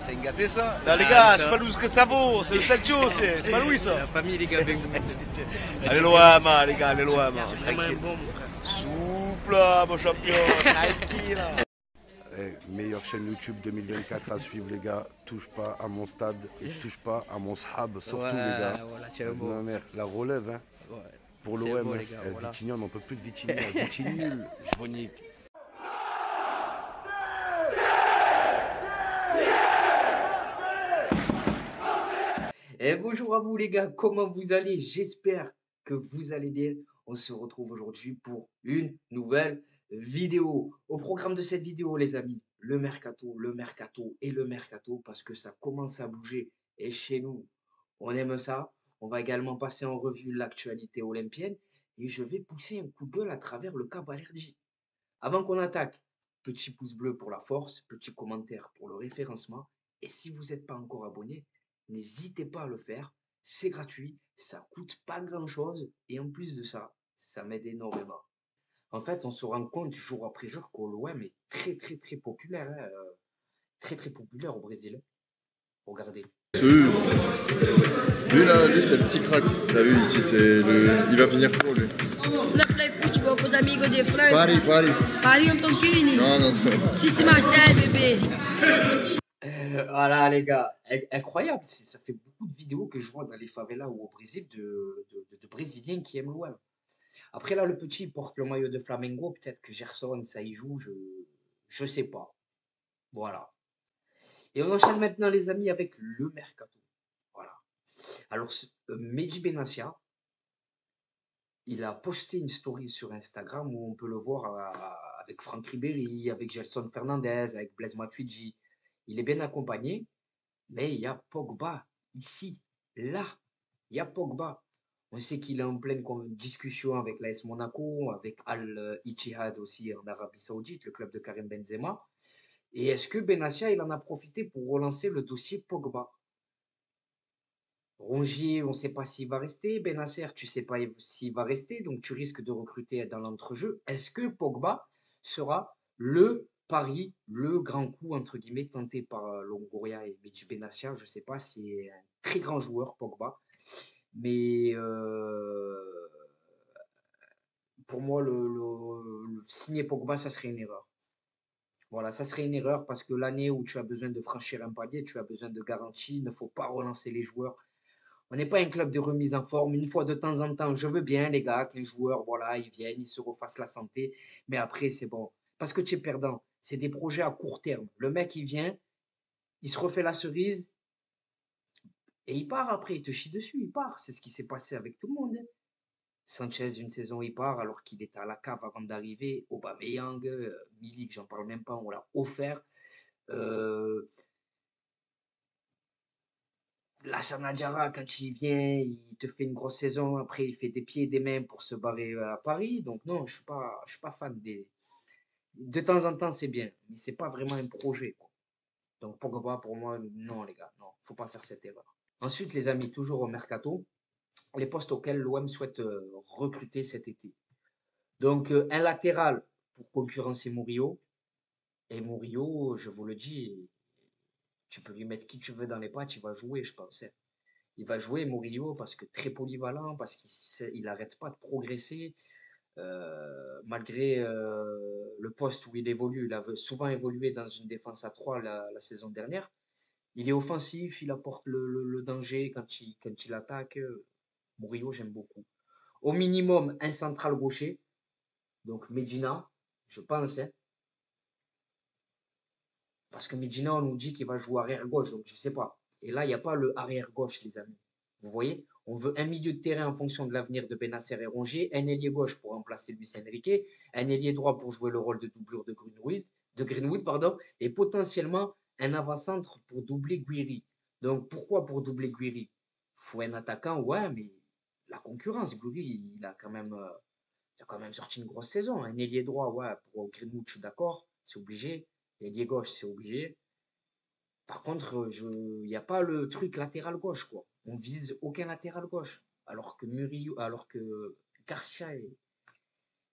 c'est gâté ça. Là, les Ah, gars, ça. c'est pas Luis Gustavo, c'est le Sergio, c'est pas Luis ça. La famille, les gars, avec vous. Allez loin, man, les gars, allez loin, man. C'est vraiment un bon, mon frère. Souple, mon champion, tranquille. Meilleure chaîne YouTube 2024 à suivre les gars. Touche pas à mon stade et touche pas à mon sahab, surtout Ouais, les gars. voilà, tiens bon. Non, mais la relève hein. Ouais. Pour C'est l'OM. bon, les gars, voilà. Vitigny, on n'en peut plus de Vitigny. Vitigny nul. Je vous nique. Et bonjour à vous les gars, comment vous allez? J'espère que vous allez bien. On se retrouve aujourd'hui pour une nouvelle vidéo. Au programme de cette vidéo les amis, le mercato et le mercato parce que ça commence à bouger. Et chez nous, on aime ça. On va également passer en revue l'actualité olympienne et je vais pousser un coup de gueule à travers le cas Balerdi. Avant qu'on attaque, petit pouce bleu pour la force, petit commentaire pour le référencement. Et si vous n'êtes pas encore abonné, n'hésitez pas à le faire. C'est gratuit, ça coûte pas grand-chose. Et en plus de ça, ça m'aide énormément. En fait, on se rend compte jour après jour que l'OM est très populaire. Hein, très populaire au Brésil. Regardez. Lui là, lui c'est le petit crack. T'as vu ici, c'est le. Il va finir pro lui. Io play football con gli amici di Francia. Paris. Paris un Tonchini. Non. Si ti Marseille, bébé. Voilà les gars, incroyable, ça fait beaucoup de vidéos que je vois dans les favelas ou au Brésil de Brésiliens qui aiment l'OM. Après là, le petit il porte le maillot de Flamengo, peut-être que Gerson, ça y joue, je sais pas. Voilà. Et on enchaîne maintenant les amis avec le mercato. Voilà. Alors, Mehdi Benassia, il a posté une story sur Instagram où on peut le voir avec Franck Ribéry, avec Gelson Fernandez, avec Blaise Matuidi. Il est bien accompagné, mais il y a Pogba ici, là. Il y a Pogba. On sait qu'il est en pleine discussion avec l'AS Monaco, avec Al-Ittihad aussi en Arabie Saoudite, le club de Karim Benzema. Et est-ce que Benassia, il en a profité pour relancer le dossier Pogba? Rongier, on ne sait pas s'il va rester. Benasser, tu ne sais pas s'il va rester, donc tu risques de recruter dans l'entrejeu. Est-ce que Pogba sera le pari, le grand coup, entre guillemets, tenté par Longoria et Mehdi Benassia? Je ne sais pas, c'est un très grand joueur, Pogba. Mais pour moi, le signer Pogba, ça serait une erreur. Voilà, ça serait une erreur parce que l'année où tu as besoin de franchir un palier, tu as besoin de garantie, il ne faut pas relancer les joueurs. On n'est pas un club de remise en forme. Une fois de temps en temps, je veux bien, les gars, qu'un joueur, voilà, ils viennent, ils se refassent la santé. Mais après, c'est bon. Parce que tu es perdant. C'est des projets à court terme. Le mec, il vient, il se refait la cerise et il part après. Il te chie dessus, il part. C'est ce qui s'est passé avec tout le monde. Hein. Sanchez, une saison, il part alors qu'il était à la cave avant d'arriver. Aubameyang, Milik, j'en parle même pas, on l'a offert. Lassana Diarra, quand il vient, il te fait une grosse saison. Après, il fait des pieds et des mains pour se barrer à Paris. Donc, non, je suis pas fan des. De temps en temps, c'est bien, mais c'est pas vraiment un projet, quoi. Donc, Pogba, pour moi, non, les gars, non, faut pas faire cette erreur. Ensuite, les amis, toujours au mercato, les postes auxquels l'OM souhaite recruter cet été. Donc, un latéral pour concurrencer Murillo. Et Murillo, je vous le dis, tu peux lui mettre qui tu veux dans les pattes, il va jouer, je pense. Hein. Il va jouer Murillo parce que très polyvalent, parce qu'il n'arrête pas de progresser. Malgré le poste où il évolue, il a souvent évolué dans une défense à 3 la saison dernière. Il est offensif, il apporte le danger quand il attaque. Murillo, j'aime beaucoup. Au minimum, un central gaucher. Donc Medina, je pense. Hein, parce que Medina, on nous dit qu'il va jouer arrière gauche, donc je ne sais pas. Et là, il n'y a pas le arrière gauche, les amis. Vous voyez, on veut un milieu de terrain en fonction de l'avenir de Benasser et Rongier, un ailier gauche pour remplacer Luis Enrique, un ailier droit pour jouer le rôle de doublure de Greenwood, pardon, et potentiellement un avant-centre pour doubler Guiri. Donc pourquoi pour doubler Guiri? Faut un attaquant, ouais, mais la concurrence, Guiri, il a quand même sorti une grosse saison. Un ailier droit, ouais, pour Greenwood, je suis d'accord, c'est obligé. Ailier gauche, c'est obligé. Par contre, il n'y a pas le truc latéral gauche, quoi. On vise aucun latéral gauche. Alors que Murillo, alors que Garcia et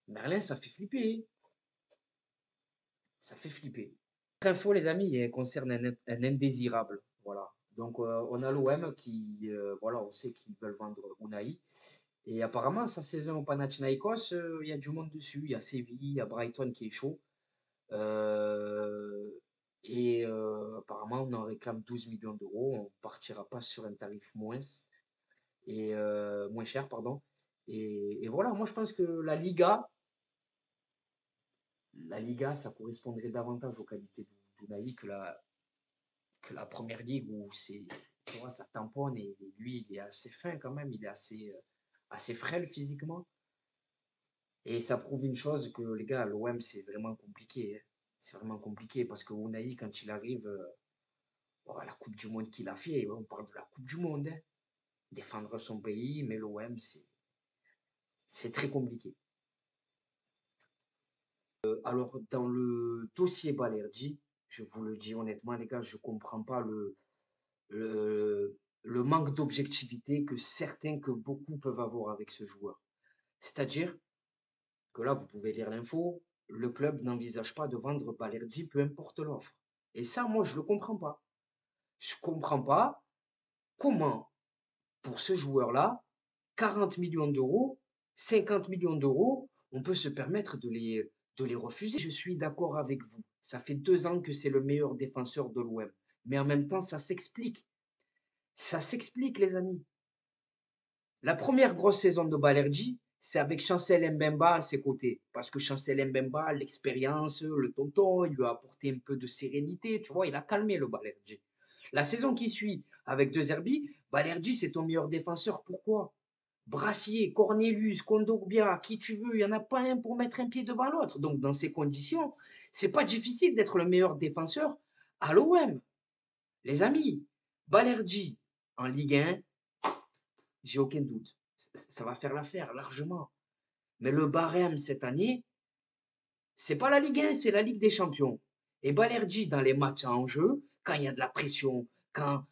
Merlin, ça fait flipper. Ça fait flipper. Cette info, les amis, elle concerne un indésirable. Voilà. Donc, on a l'OM qui, voilà, on sait qu'ils veulent vendre Unai. Et apparemment, sa saison au Panathinaikos, il y a du monde dessus. Il y a Séville, il y a Brighton qui est chaud. Euh, apparemment, on en réclame 12 millions d'euros. On partira pas sur un tarif moins cher, pardon. Et voilà, moi je pense que la Liga, ça correspondrait davantage aux qualités d'Unai que la première ligue où tu vois, ça tamponne et lui, il est assez fin quand même, il est assez frêle physiquement. Et ça prouve une chose que les gars, l'OM, c'est vraiment compliqué, hein. C'est vraiment compliqué parce que Unai, quand il arrive, oh, la Coupe du Monde qu'il a fait, on parle de la Coupe du Monde, hein. Défendre son pays, mais l'OM, c'est très compliqué. Alors, dans le dossier Balerdi, je vous le dis honnêtement, les gars, je comprends pas le, le manque d'objectivité que beaucoup peuvent avoir avec ce joueur. C'est-à-dire que là, vous pouvez lire l'info, le club n'envisage pas de vendre Balerdi, peu importe l'offre. Et ça, moi, je ne le comprends pas. Je ne comprends pas comment, pour ce joueur-là, 40 millions d'euros, 50 millions d'euros, on peut se permettre de les refuser. Je suis d'accord avec vous. Ça fait 2 ans que c'est le meilleur défenseur de l'OM. Mais en même temps, ça s'explique. Ça s'explique, les amis. La première grosse saison de Balerdi, c'est avec Chancel Mbemba à ses côtés. Parce que Chancel Mbemba, l'expérience, le tonton, il lui a apporté un peu de sérénité. Tu vois, il a calmé le Balerdi. La saison qui suit, avec De Zerbi, Balerdi, c'est ton meilleur défenseur. Pourquoi? Brassier, Cornelius, Kondogbia, qui tu veux, il n'y en a pas un pour mettre un pied devant l'autre. Donc, dans ces conditions, c'est pas difficile d'être le meilleur défenseur à l'OM. Les amis, Balerdi en Ligue 1, j'ai aucun doute. Ça va faire l'affaire largement. Mais le barème cette année, c'est pas la Ligue 1, c'est la Ligue des Champions. Et Balerdi, dans les matchs en jeu, quand il y a de la pression, quand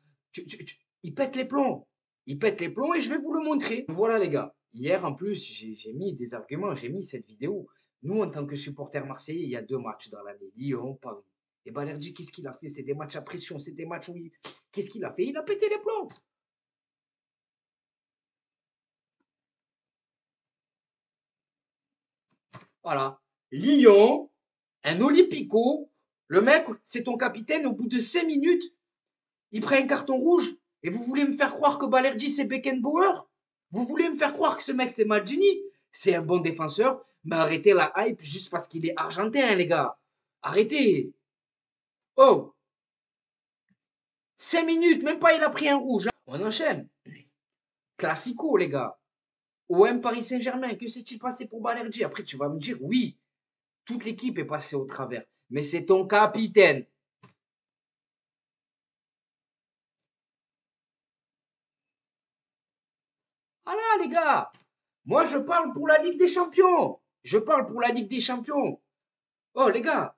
il pète les plombs. Il pète les plombs et je vais vous le montrer. Voilà les gars. Hier en plus, j'ai mis des arguments, j'ai mis cette vidéo. Nous, en tant que supporters marseillais, il y a 2 matchs dans l'année, Lyon, Paris. Et Balerdi, qu'est-ce qu'il a fait? C'est des matchs à pression, c'est des matchs où Qu'est-ce qu'il a fait? Il a pété les plombs. Voilà. Lyon, un Olympico, le mec, c'est ton capitaine, au bout de 5 minutes, il prend un carton rouge, et vous voulez me faire croire que Balerdi, c'est Beckenbauer? Vous voulez me faire croire que ce mec, c'est Maldini? C'est un bon défenseur, mais arrêtez la hype juste parce qu'il est argentin, les gars. Arrêtez. Oh, 5 minutes, même pas il a pris un rouge, hein. On enchaîne. Classico, les gars. OM Paris Saint-Germain, que s'est-il passé pour Balerdi? Après, tu vas me dire, oui, toute l'équipe est passée au travers. Mais c'est ton capitaine. Voilà, les gars. Moi, je parle pour la Ligue des Champions. Je parle pour la Ligue des Champions. Oh, les gars.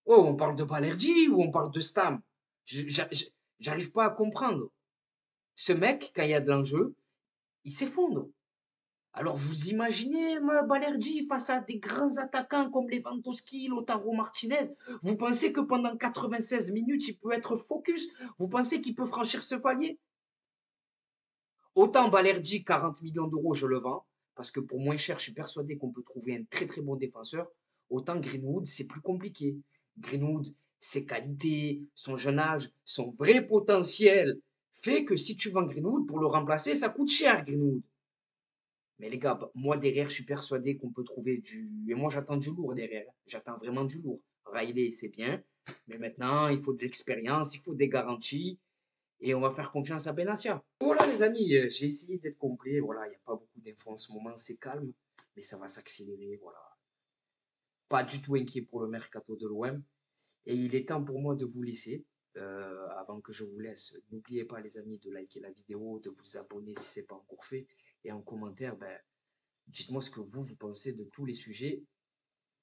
Oh, on parle de Balerdi ou on parle de Stam? J'arrive pas à comprendre. Ce mec, quand il y a de l'enjeu, il s'effondre. Alors, vous imaginez Balerdi face à des grands attaquants comme Lewandowski, Lautaro Martinez? Vous pensez que pendant 96 minutes, il peut être focus? Vous pensez qu'il peut franchir ce palier? Autant Balerdi, 40 millions d'euros, je le vends, parce que pour moins cher, je suis persuadé qu'on peut trouver un très très bon défenseur. Autant Greenwood, c'est plus compliqué. Greenwood, ses qualités, son jeune âge, son vrai potentiel fait que si tu vends Greenwood, pour le remplacer, ça coûte cher, Greenwood. Mais les gars, moi derrière, je suis persuadé qu'on peut trouver du. Et moi, j'attends du lourd derrière. J'attends vraiment du lourd. Riley, c'est bien. Mais maintenant, il faut de l'expérience, il faut des garanties. Et on va faire confiance à Benassia. Voilà, les amis, j'ai essayé d'être complet. Voilà, il n'y a pas beaucoup d'infos en ce moment, c'est calme. Mais ça va s'accélérer. Voilà. Pas du tout inquiet pour le mercato de l'OM. Et il est temps pour moi de vous laisser. Avant que je vous laisse, n'oubliez pas, les amis, de liker la vidéo, de vous abonner si ce n'est pas encore fait. Et en commentaire, dites-moi ce que vous pensez de tous les sujets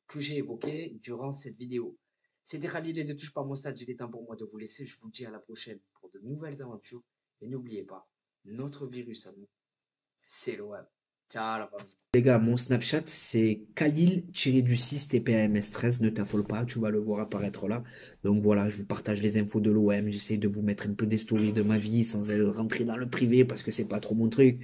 que j'ai évoqués durant cette vidéo. C'était Khalil et ne touche pas mon stade. Il est temps pour moi de vous laisser. Je vous dis à la prochaine pour de nouvelles aventures. Et n'oubliez pas, notre virus à nous, c'est l'OM. Ciao la famille. Les gars, mon Snapchat, c'est Khalil-du-6 TPAMS13. Ne t'affole pas, tu vas le voir apparaître là. Donc voilà, je vous partage les infos de l'OM. J'essaie de vous mettre un peu des stories de ma vie sans rentrer dans le privé parce que c'est pas trop mon truc.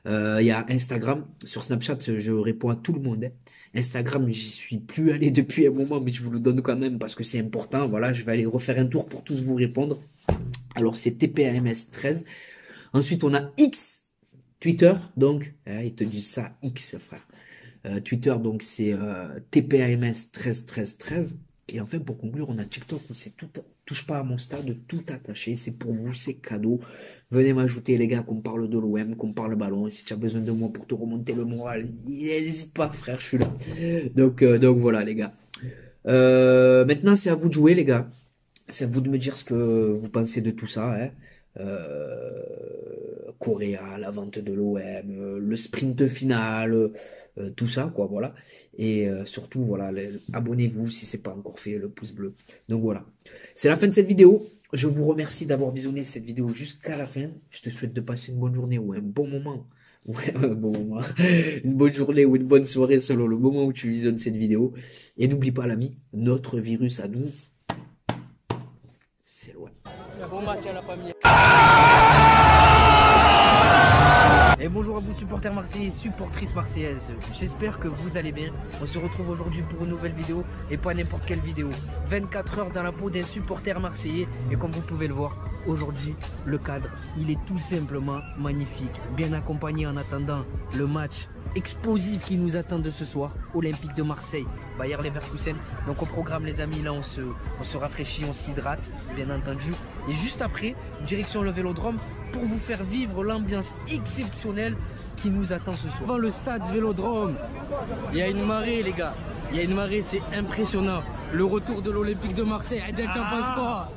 Il y a Instagram. Sur Snapchat, je réponds à tout le monde, hein. Instagram, j'y suis plus allé depuis un moment, mais je vous le donne quand même parce que c'est important. Voilà, je vais aller refaire un tour pour tous vous répondre. Alors, c'est TPAMS13. Ensuite, on a X. Twitter, donc, ils te disent ça, X, frère. Twitter, donc, c'est TPAMS 131313. Et enfin, pour conclure, on a TikTok où c'est tout, touche pas à mon stade, tout attaché. C'est pour vous, c'est cadeau. Venez m'ajouter, les gars, qu'on parle de l'OM, qu'on parle ballon. Et si tu as besoin de moi pour te remonter le moral, n'hésite pas, frère, je suis là. Donc voilà, les gars. Maintenant, c'est à vous de jouer, les gars. C'est à vous de me dire ce que vous pensez de tout ça, hein. Correa, la vente de l'OM, le sprint final, tout ça, quoi, voilà. Et surtout, voilà, abonnez-vous si c'est pas encore fait, le pouce bleu. Donc voilà, c'est la fin de cette vidéo. Je vous remercie d'avoir visionné cette vidéo jusqu'à la fin. Je te souhaite de passer une bonne journée ou un bon moment. Ouais, un bon moment. Une bonne journée ou une bonne soirée selon le moment où tu visionnes cette vidéo. Et n'oublie pas, l'ami, notre virus à nous, c'est loin. Bon match à la famille. Et bonjour à vous supporters marseillais, supportrices marseillaises, j'espère que vous allez bien. On se retrouve aujourd'hui pour une nouvelle vidéo et pas n'importe quelle vidéo. 24 heures dans la peau d'un supporter marseillais et comme vous pouvez le voir, aujourd'hui le cadre il est tout simplement magnifique. Bien accompagné en attendant le match explosif qui nous attend de ce soir, Olympique de Marseille, Bayer Leverkusen. Donc au programme les amis, là on se rafraîchit, on s'hydrate bien entendu. Et juste après, direction le Vélodrome pour vous faire vivre l'ambiance exceptionnelle qui nous attend ce soir. Dans le stade Vélodrome, il y a une marée les gars, il y a une marée, c'est impressionnant. Le retour de l'Olympique de Marseille, Adel, t'en penses quoi?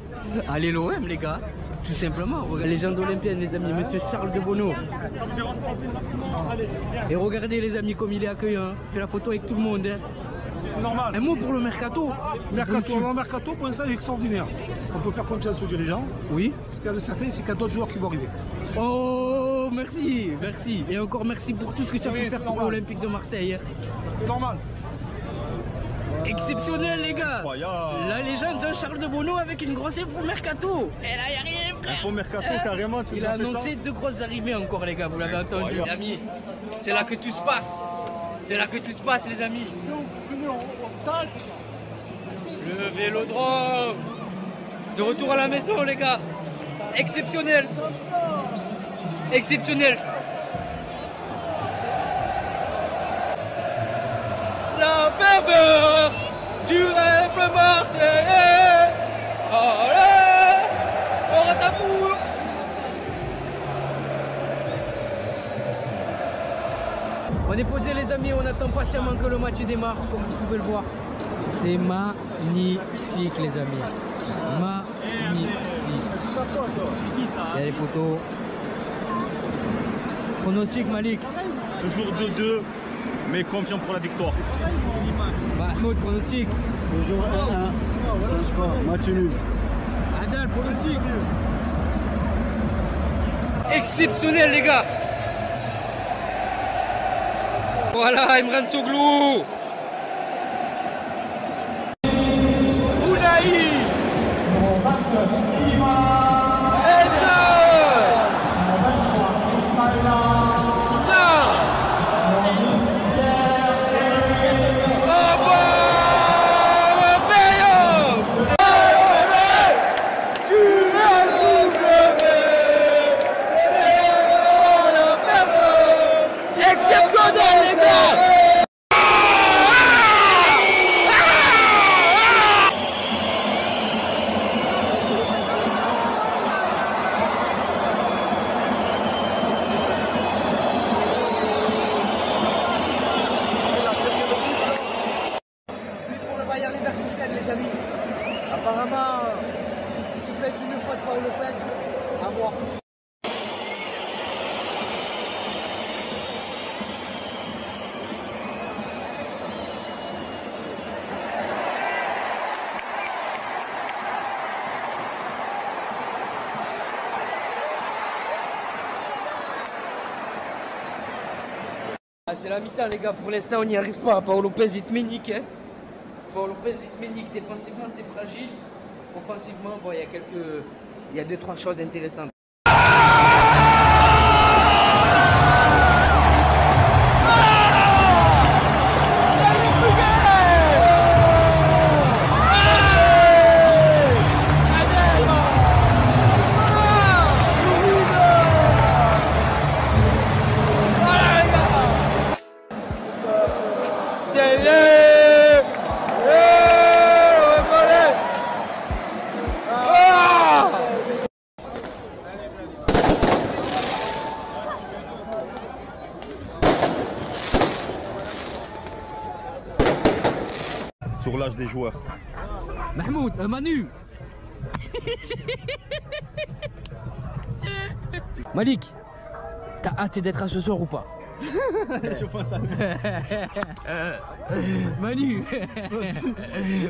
Allez l'OM les gars, tout simplement. Regardez, légende olympienne les amis, monsieur Charles de Bonneau. Et regardez les amis comme il est accueillant, fait la photo avec tout le monde, hein. Normal. Un mot pour le mercato. Le mercato pour l'instant est extraordinaire. On peut faire confiance aux dirigeants. Oui. Ce qu'il y a de certain, c'est qu'il y a d'autres joueurs qui vont arriver. Oh, merci, merci. Et encore merci pour tout ce que tu as pu faire pour l'Olympique de Marseille. C'est normal. Exceptionnel les gars. La légende Jean-Charles de Bonneau avec une grosse info mercato. Et là, il n'y a rien, frère. Info mercato, carrément, tu Il a annoncé 2 grosses arrivées encore les gars, vous l'avez entendu. Les amis, c'est là que tout se passe. C'est là que tout se passe les amis. Le Vélodrome. De retour à la maison les gars. Exceptionnel. Exceptionnel. La ferveur du rêve marseillais. Allez, on ratapour. On est posé les amis, on attend patiemment que le match démarre, comme vous pouvez le voir. C'est magnifique les amis. Magnifique. Il y a les photos. Pronostic Malik. Toujours 2-2, mais confiant pour la victoire. Mahmoud, pronostic. Toujours 1-1. Match nul. Adel, pronostic. Exceptionnel les gars. Voilà, Emran Soglou. Ounahi. Les amis, apparemment, il se plaît une fois de Paul Lopez, à voir. Ah, c'est la mi-temps les gars, pour l'instant on n'y arrive pas. Paolo Lopez il te ménique, hein. Paolo Lopez il te ménique. Défensivement c'est fragile. Offensivement, bon, il y a 2-3 choses intéressantes. Sur l'âge des joueurs. Mahmoud, Manu. Malik, t'as hâte d'être à ce soir ou pas? Je pense à Manu.